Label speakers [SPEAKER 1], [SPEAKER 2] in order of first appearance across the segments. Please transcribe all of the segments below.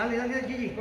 [SPEAKER 1] Dale, dale, Gigi.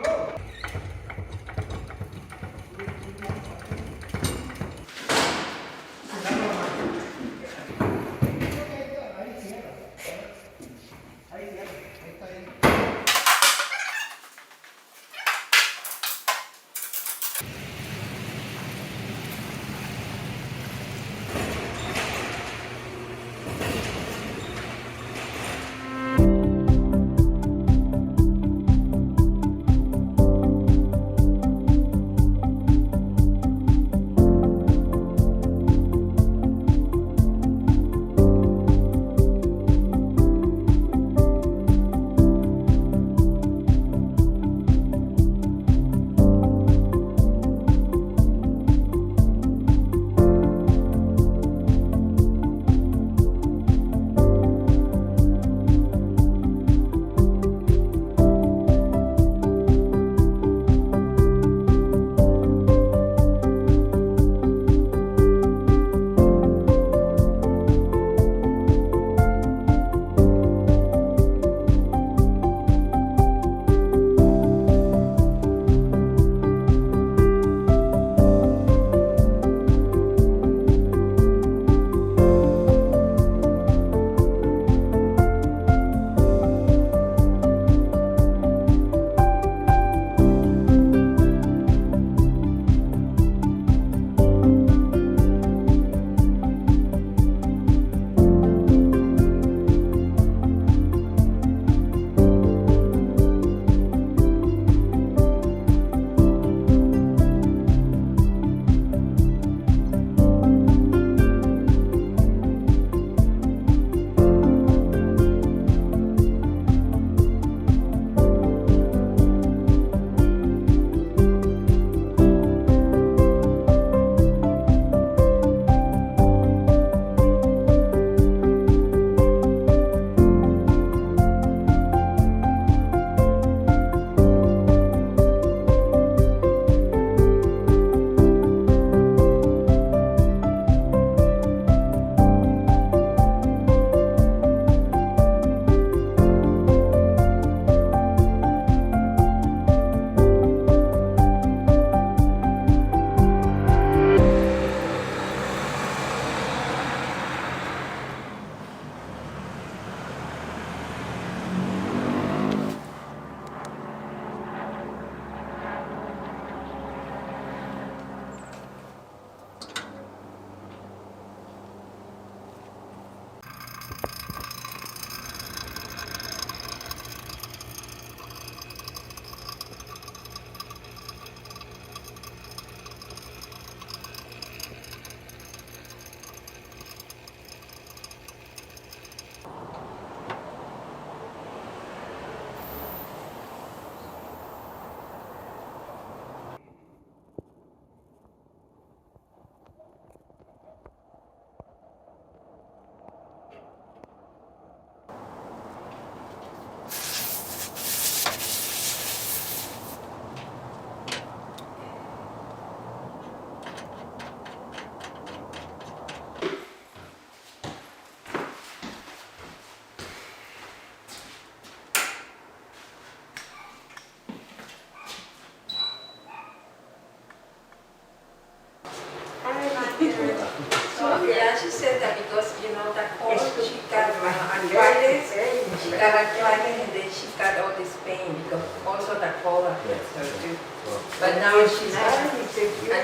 [SPEAKER 2] also the cola.
[SPEAKER 3] Yeah.
[SPEAKER 2] So too.
[SPEAKER 3] Well,
[SPEAKER 2] But now she's I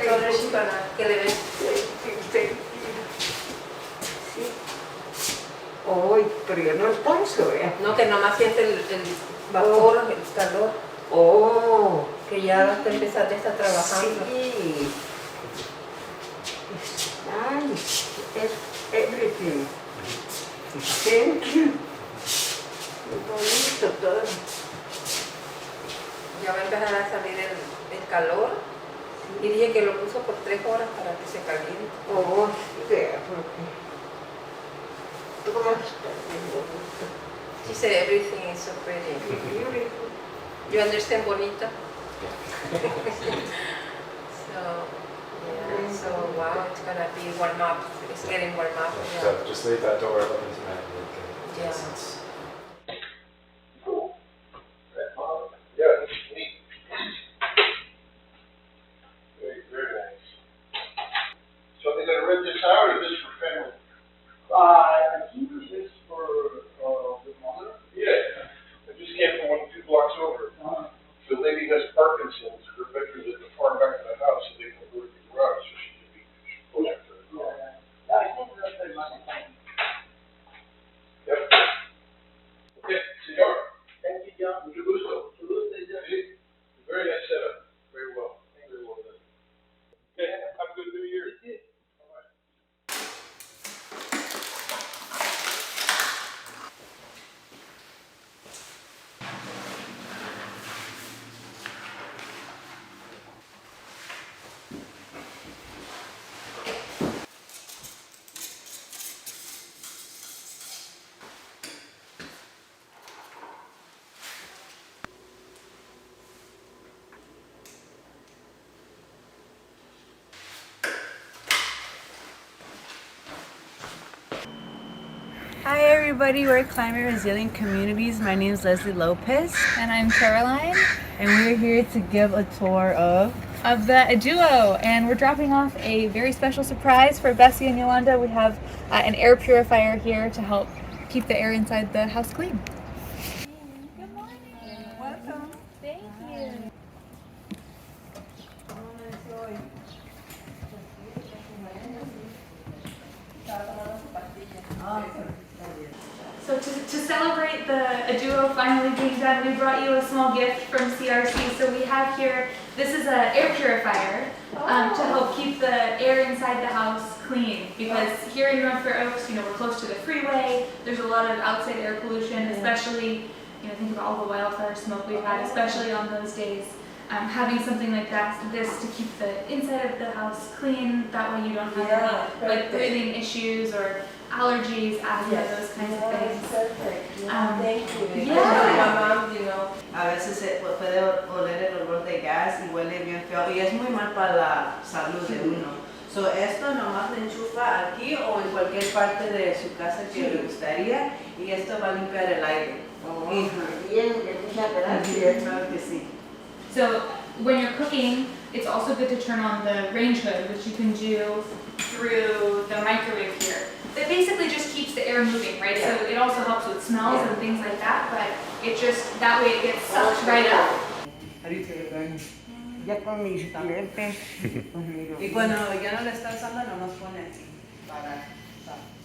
[SPEAKER 2] told her she's gonna que le ve.
[SPEAKER 4] Uy, pero yo no alcanzo, ¿eh?
[SPEAKER 2] No, que nomás siente el vapor, el calor,
[SPEAKER 4] Oh,
[SPEAKER 2] que ya hasta empezar a estar trabajando.
[SPEAKER 4] sí. Nice. Everything. Thank you. Muy bonito todo.
[SPEAKER 2] Ya va a empezar a salir el calor. Y dije que lo puso por 3 horas para que se caliente.
[SPEAKER 4] Oh, sí, porque todo está bien bonito.
[SPEAKER 2] She said everything is so pretty.
[SPEAKER 4] Beautiful.
[SPEAKER 2] You understand bonita? So, yeah, so wow, it's gonna be warm up. It's getting warm up.
[SPEAKER 3] yeah,
[SPEAKER 2] Yeah.
[SPEAKER 3] so just leave that door open tonight.
[SPEAKER 2] Yeah.
[SPEAKER 5] Yeah, it's neat. Very, very nice. So they gonna rent this out or this for family? I think this is for, the mother? Yeah. I just came from 2 blocks over. The lady has Parkinson's, her bedroom's at the far back of the house, so they can go to the garage, so she can be close to the car. Yep. Okay, senor. Thank you, John. Mucho gusto. Sí. Very nice setup. Very well. Very well done. Okay, have a good New Year. Bye-bye.
[SPEAKER 6] Hi everybody, we're Climate Resilient Communities. My name is Leslie Lopez.
[SPEAKER 7] And I'm Caroline
[SPEAKER 6] And we're here to give a tour of
[SPEAKER 7] the Aduo, and we're dropping off a very special surprise for Bessie and Yolanda. We have an air purifier here to help keep the air inside the house clean. Good morning.
[SPEAKER 6] Welcome.
[SPEAKER 7] Thank you. So to celebrate the Aduo finally being done, we brought you a small gift from CRC. So we have here, this is an air purifier to help keep the air inside the house clean. Because here in North Fair Oaks, we're close to the freeway. There's a lot of outside air pollution, especially, think about all the wildfire smoke we've had, especially on those days. Having something like this to keep the inside of the house clean, that way you don't have any like breathing issues or allergies, asthma, those kinds of things.
[SPEAKER 4] Perfect. Thank you.
[SPEAKER 7] Yeah.
[SPEAKER 6] A veces se puede oler el olor de gas y huele bien feo y es muy mal para la salud de uno. So esto nomás le enchufa aquí o en cualquier parte de su casa que le gustaría y esto va a limpiar el aire.
[SPEAKER 4] Bien, muchas gracias.
[SPEAKER 6] Claro que sí.
[SPEAKER 7] So when you're cooking, it's also good to turn on the range hood, which you can do through the microwave here. It basically just keeps the air moving, right? So it also helps with smells and things like that, but it just, that way it gets sucked right up.
[SPEAKER 6] How do you take it?
[SPEAKER 4] Ya con mis clientes.
[SPEAKER 6] Y cuando ya no le está usando, nomás pone aquí para.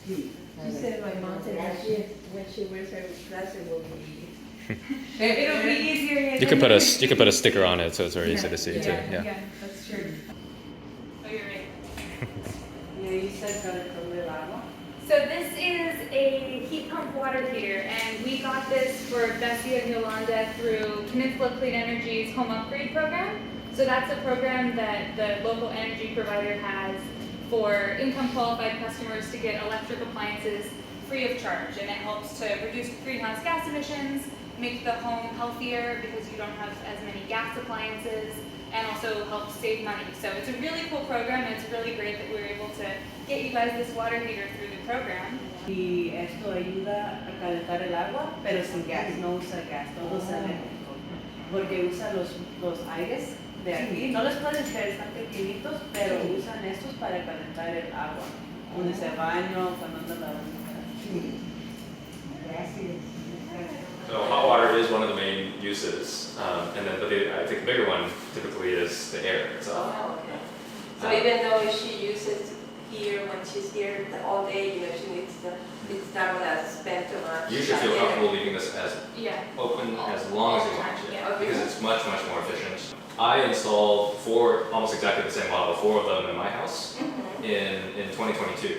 [SPEAKER 4] Sí.
[SPEAKER 2] She said my mom said when she wears her glasses will be
[SPEAKER 7] It'll be easier.
[SPEAKER 8] You could put a sticker on it so it's very easy to see too. Yeah.
[SPEAKER 7] That's true. Oh, you're right.
[SPEAKER 6] Y ahí se carga el agua.
[SPEAKER 7] So this is a heat pump water heater, and we got this for Bessie and Yolanda through Peninsula Clean Energy's Home Upgrade Program. So that's a program that the local energy provider has for income qualified customers to get electric appliances free of charge, and it helps to reduce greenhouse gas emissions, make the home healthier because you don't have as many gas appliances, and also helps save money. So it's a really cool program, and it's really great that we were able to get you guys this water heater through the program.
[SPEAKER 6] Y esto ayuda a calentar el agua, pero sin gas, no usa gas, todo usa eléctrico. Porque usa los aires de aquí. No les pueden caer, están pequeñitos, pero usan estos para calentar el agua. Donde se baño, cuando andan lavando.
[SPEAKER 4] Gracias.
[SPEAKER 8] So hot water is one of the main uses, and then I think the bigger one typically is the air itself.
[SPEAKER 2] Oh, okay. So even though if she uses here, when she's here all day, you know, she needs to, it's not gonna spend too much.
[SPEAKER 8] You should feel
[SPEAKER 2] time
[SPEAKER 8] comfortable leaving this as
[SPEAKER 7] Yeah.
[SPEAKER 8] open as long as you want to,
[SPEAKER 7] Yeah.
[SPEAKER 8] because it's much, much more efficient. I installed almost exactly the same model, 4 of them in my house in 2022.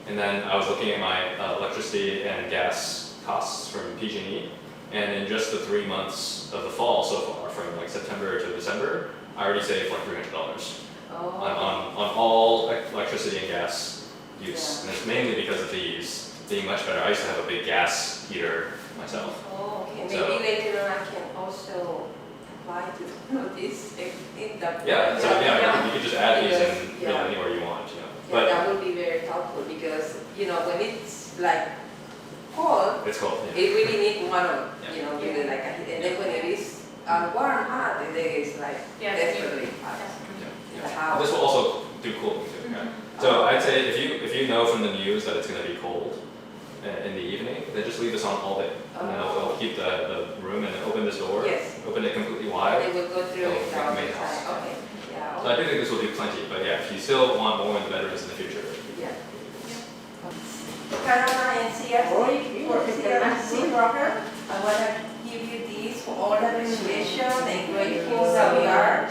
[SPEAKER 8] And then I was looking at my electricity and gas costs from PG&E, and in just the 3 months of the fall so far, from like September to December, I already saved like $300 on all electricity and gas use. And it's mainly because of these being much better. I used to have a big gas heater myself.
[SPEAKER 2] Oh, okay. Maybe
[SPEAKER 8] So-
[SPEAKER 2] later on I can also apply to this in the.
[SPEAKER 8] Yeah, so yeah, you could just add these in
[SPEAKER 2] Because, yeah.
[SPEAKER 8] anywhere you want, you know.
[SPEAKER 2] Yeah,
[SPEAKER 8] But
[SPEAKER 2] that would be very helpful because, you know, when it's like cold,
[SPEAKER 8] it's cold, yeah.
[SPEAKER 2] it really need one of,
[SPEAKER 8] Yeah.
[SPEAKER 2] you know, really like a heat. And then when it is warm, hot, then it's like
[SPEAKER 7] Yeah,
[SPEAKER 2] desperately hot.
[SPEAKER 8] Yeah,
[SPEAKER 2] The
[SPEAKER 8] yeah.
[SPEAKER 2] house.
[SPEAKER 8] This will also do cooling too, yeah. So I'd say if you know from the news that it's going to be cold in the evening, then just leave this on all day. And then it'll keep the room, and then open this door,
[SPEAKER 2] Yes.
[SPEAKER 8] open it completely
[SPEAKER 2] They
[SPEAKER 8] wide.
[SPEAKER 2] will go through
[SPEAKER 8] Oh,
[SPEAKER 2] it all the
[SPEAKER 8] main
[SPEAKER 2] time.
[SPEAKER 8] house.
[SPEAKER 2] Okay, yeah.
[SPEAKER 8] So I do think this will do plenty, but yeah, if you still want more in the bedrooms in the future.
[SPEAKER 2] Yeah. Carolina and CRC, for the CRC program, I want to give you these for all the appreciation and grateful that we are.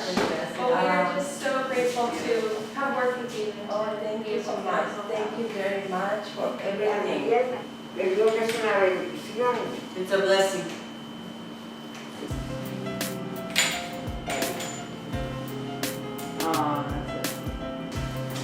[SPEAKER 7] Oh, we are just so grateful to have worked with you.
[SPEAKER 2] Oh, thank you so much. Thank you very much for everything.
[SPEAKER 4] Le digo que es una bendición.
[SPEAKER 6] It's a blessing. Oh, that's it.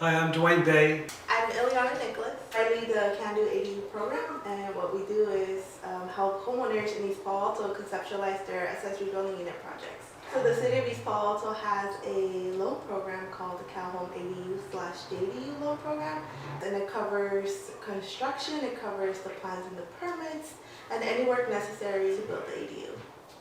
[SPEAKER 1] Hi, I'm Dwayne Bay.
[SPEAKER 9] I'm Ileana Nicholas. I lead the Can Do ADU program, and what we do is help homeowners in East Palo Alto conceptualize their accessory building unit projects. So the City of East Palo Alto has a loan program called the Cal Home ADU/JDU loan program, and it covers construction, it covers the plans and the permits, and any work necessary to build the ADU.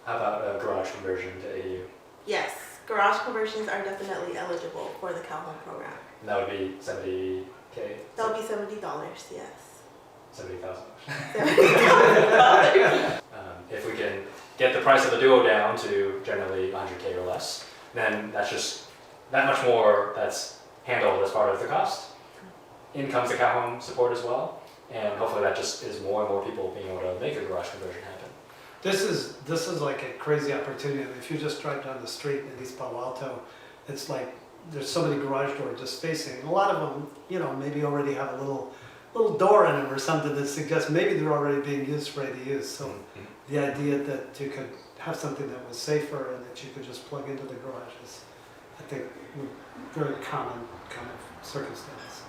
[SPEAKER 3] How about a garage conversion to ADU?
[SPEAKER 9] Yes, garage conversions are definitely eligible for the Cal Home program.
[SPEAKER 8] And that would be $70K?
[SPEAKER 9] That'll be $70, yes.
[SPEAKER 8] $70,000.
[SPEAKER 9] $70,000.
[SPEAKER 8] If we can get the price of the Duo down to generally 100K or less, then that's just that much more that's handled as part of the cost. In comes the Cal Home support as well, and hopefully that just is more and more people being able to make a garage conversion happen.
[SPEAKER 1] This is like a crazy opportunity. If you just drive down the street in East Palo Alto, it's like there's so many garage doors just facing. A lot of them, you know, maybe already have a little door in them or something that suggests maybe they're already being used for ADUs. So the idea that you could have something that was safer and that you could just plug into the garage is, I think, very common kind of circumstance.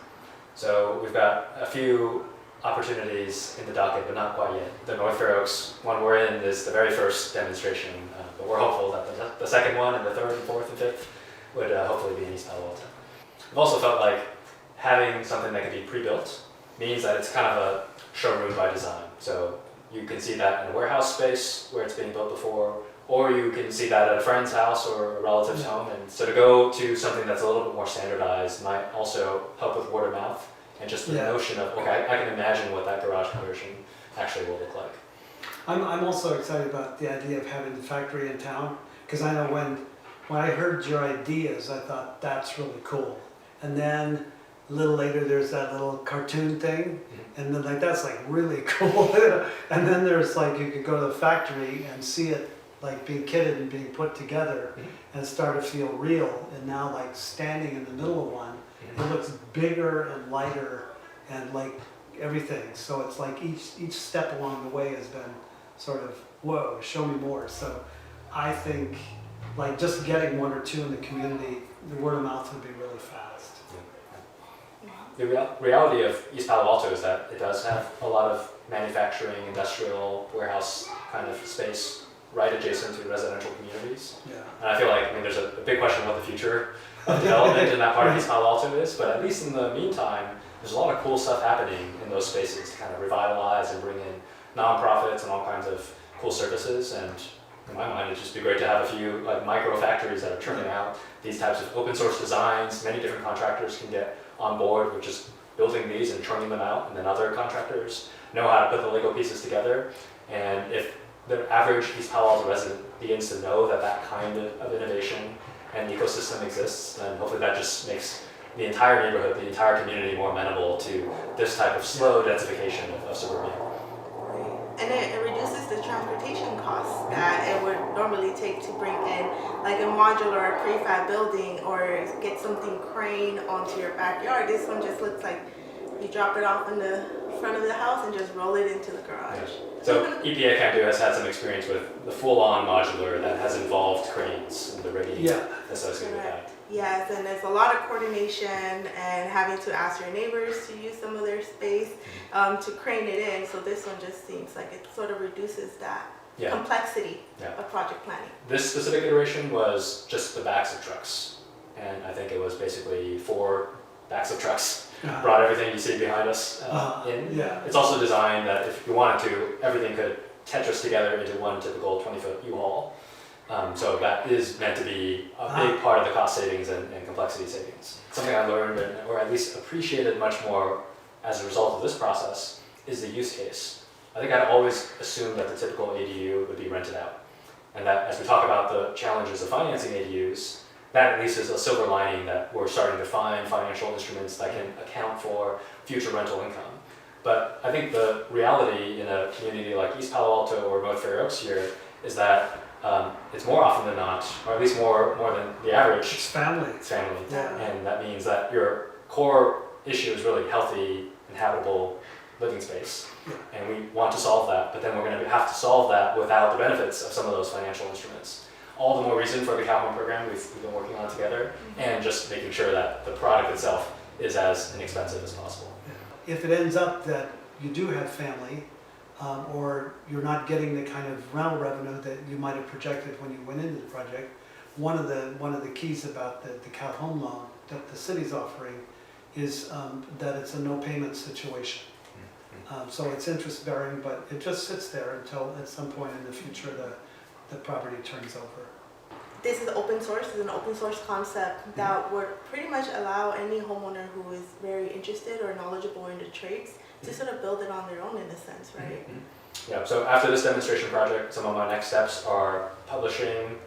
[SPEAKER 8] So we've got a few opportunities in the docket, but not quite yet. The North Fair Oaks one we're in is the very first demonstration, but we're hopeful that the second one and the third and fourth and fifth would hopefully be in East Palo Alto. I've also felt like having something that can be pre-built means that it's kind of a showroom by design. So you can see that in a warehouse space where it's being built before, or you can see that at a friend's house or a relative's home. And so to go to something that's a little bit more standardized might also help with word of mouth and just the notion of, okay, I can imagine what that garage conversion actually will look like.
[SPEAKER 1] I'm also excited about the idea of having the factory in town, because I know when I heard your ideas, I thought that's really cool. And then a little later there's that little cartoon thing, and then like that's like really cool. And then there's like you could go to the factory and see it like being kitted and being put together and start to feel real. And now like standing in the middle of one, it looks bigger and lighter and like everything. So it's like each step along the way has been sort of, whoa, show me more. So I think like just getting one or two in the community, the word of mouth would be really fast.
[SPEAKER 8] The reality of East Palo Alto is that it does have a lot of manufacturing, industrial, warehouse kind of space right adjacent to residential communities.
[SPEAKER 1] Yeah.
[SPEAKER 8] And I feel like, there's a big question what the future of development in that part of East Palo Alto is, but at least in the meantime, there's a lot of cool stuff happening in those spaces to kind of revitalize and bring in nonprofits and all kinds of cool services. And in my mind, it'd just be great to have a few like micro factories that are churning out these types of open source designs. Many different contractors can get on board with just building these and churning them out, and then other contractors know how to put the Lego pieces together. And if the average East Palo Alto resident begins to know that kind of innovation and ecosystem exists, then hopefully that just makes the entire neighborhood, the entire community more amenable to this type of slow densification of suburbia.
[SPEAKER 9] And it reduces the transportation costs that it would normally take to bring in like a modular or prefab building or get something crane onto your backyard. This one just looks like you drop it off in the front of the house and just roll it into the garage.
[SPEAKER 8] So EPACANDO has had some experience with the full-on modular that has involved cranes and the rigging associated with that.
[SPEAKER 9] Yes, and there's a lot of coordination and having to ask your neighbors to use some of their space to crane it in. So this one just seems like it sort of reduces that complexity of project planning.
[SPEAKER 8] This specific iteration was just the backs of trucks. And I think it was basically 4 backs of trucks. Brought everything you see behind us in.
[SPEAKER 1] Yeah.
[SPEAKER 8] It's also designed that if you wanted to, everything could Tetris together into one typical 20-foot U-Haul. So that is meant to be a big part of the cost savings and complexity savings. Something I learned, or at least appreciated much more as a result of this process, is the use case. I think I'd always assumed that the typical ADU would be rented out. And that as we talk about the challenges of financing ADUs, that at least is a silver lining that we're starting to find financial instruments that can account for future rental income. But I think the reality in a community like East Palo Alto or North Fair Oaks here is that it's more often than not, or at least more than the average.
[SPEAKER 1] It's family.
[SPEAKER 8] It's family.
[SPEAKER 1] Yeah.
[SPEAKER 8] And that means that your core issue is really healthy, inhabitable living space.
[SPEAKER 1] Yeah.
[SPEAKER 8] And we want to solve that, but then we're going to have to solve that without the benefits of some of those financial instruments. All the more reason for the Cal Home program we've been working on together, and just making sure that the product itself is as inexpensive as possible.
[SPEAKER 1] If it ends up that you do have family, or you're not getting the kind of rental revenue that you might have projected when you went into the project, one of the keys about the Cal Home loan that the city's offering is that it's a no payment situation. So it's interest bearing, but it just sits there until at some point in the future the property turns over.
[SPEAKER 9] this is open source. It's an open source concept that would pretty much allow any homeowner who is very interested or knowledgeable in the trades to sort of build it on their own in a sense, right?
[SPEAKER 8] Yeah, so after this demonstration project, some of my next steps are publishing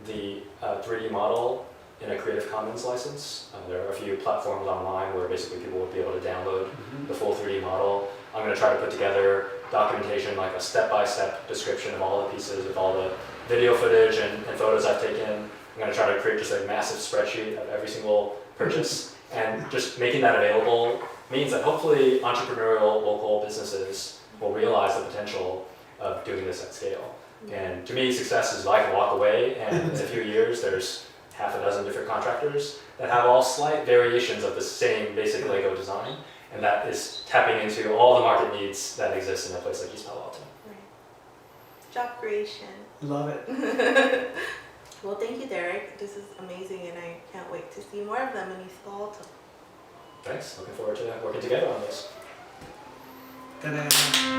[SPEAKER 8] the 3D model in a Creative Commons license. There are a few platforms online where basically people will be able to download the full 3D model. I'm going to try to put together documentation, like a step-by-step description of all the pieces, of all the video footage and photos I've taken. I'm going to try to create just a massive spreadsheet of every single purchase, and just making that available means that hopefully entrepreneurial local businesses will realize the potential of doing this at scale. And to me, success is I can walk away and in a few years there's half a dozen different contractors that have all slight variations of the same basic Lego design, and that is tapping into all the market needs that exist in a place like East Palo Alto.
[SPEAKER 9] Right. Job creation.
[SPEAKER 1] Love it.
[SPEAKER 9] Well, thank you, Derek. This is amazing, and I can't wait to see more of them in East Palo Alto.
[SPEAKER 8] Thanks, looking forward to working together on this.
[SPEAKER 1] Ta-da.